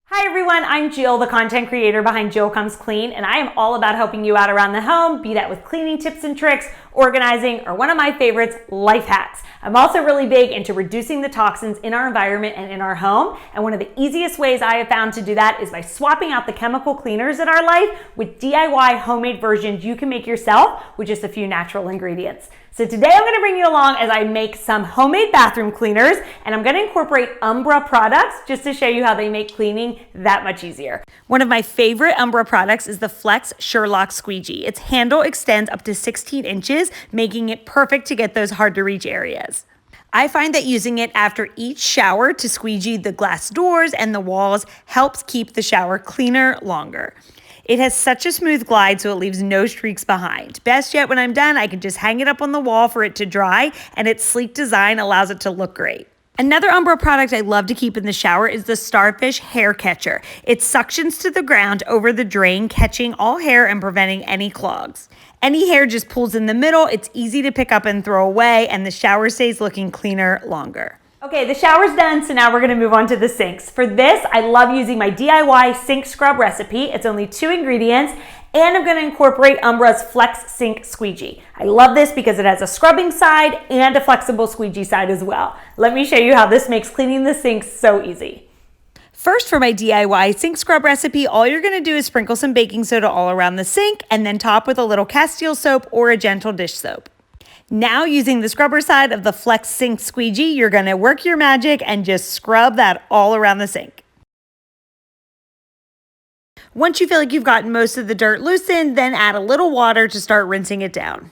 Hi everyone, I'm Jill, the content creator behind Jill Comes Clean, and I am all about helping you out around the home, be that with cleaning tips and tricks, organizing, or one of my favorites, life hacks. I'm also really big into reducing the toxins in our environment and in our home, and one of the easiest ways I have found to do that is by swapping out the chemical cleaners in our life with DIY homemade versions you can make yourself with just a few natural ingredients. So today I'm going to bring you along as I make some homemade bathroom cleaners, and I'm going to incorporate Umbra products just to show you how they make cleaning that much easier. One of my favorite Umbra products is the Flex Sherlock Squeegee. Its handle extends up to 16 inches, making it perfect to get those hard to reach areas. I find that using it after each shower to squeegee the glass doors and the walls helps keep the shower cleaner longer. It has such a smooth glide so it leaves no streaks behind. Best yet, when I'm done, I can just hang it up on the wall for it to dry, and its sleek design allows it to look great. Another Umbra product I love to keep in the shower is the Starfish Hair Catcher. It suctions to the ground over the drain, catching all hair and preventing any clogs. Any hair just pulls in the middle, it's easy to pick up and throw away, and the shower stays looking cleaner longer. Okay, the shower's done, so now we're gonna move on to the sinks. For this, I love using my DIY sink scrub recipe. It's only 2 ingredients, and I'm gonna incorporate Umbra's Flex Sink Squeegee. I love this because it has a scrubbing side and a flexible squeegee side as well. Let me show you how this makes cleaning the sinks so easy. First, for my DIY sink scrub recipe, all you're gonna do is sprinkle some baking soda all around the sink and then top with a little Castile soap or a gentle dish soap. Now, using the scrubber side of the Flex Sink Squeegee, you're gonna work your magic and just scrub that all around the sink. Once you feel like you've gotten most of the dirt loosened, then add a little water to start rinsing it down.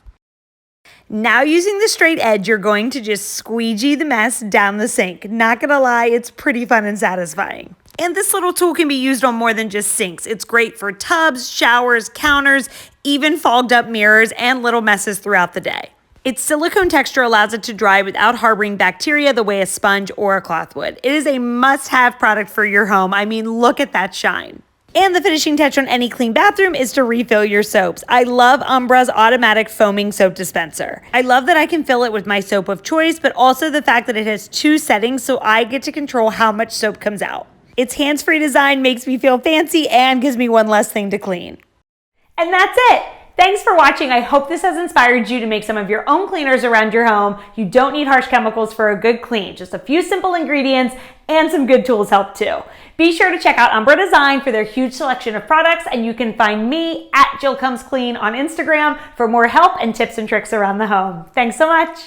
Now, using the straight edge, you're going to just squeegee the mess down the sink. Not gonna lie, it's pretty fun and satisfying. And this little tool can be used on more than just sinks. It's great for tubs, showers, counters, even fogged up mirrors and little messes throughout the day. Its silicone texture allows it to dry without harboring bacteria the way a sponge or a cloth would. It is a must-have product for your home. I mean, look at that shine. And the finishing touch on any clean bathroom is to refill your soaps. I love Umbra's automatic foaming soap dispenser. I love that I can fill it with my soap of choice, but also the fact that it has 2 settings so I get to control how much soap comes out. Its hands-free design makes me feel fancy and gives me one less thing to clean. And that's it. Thanks for watching. I hope this has inspired you to make some of your own cleaners around your home. You don't need harsh chemicals for a good clean. Just a few simple ingredients and some good tools help too. Be sure to check out Umbra Design for their huge selection of products, and you can find me at Jill Comes Clean on Instagram for more help and tips and tricks around the home. Thanks so much.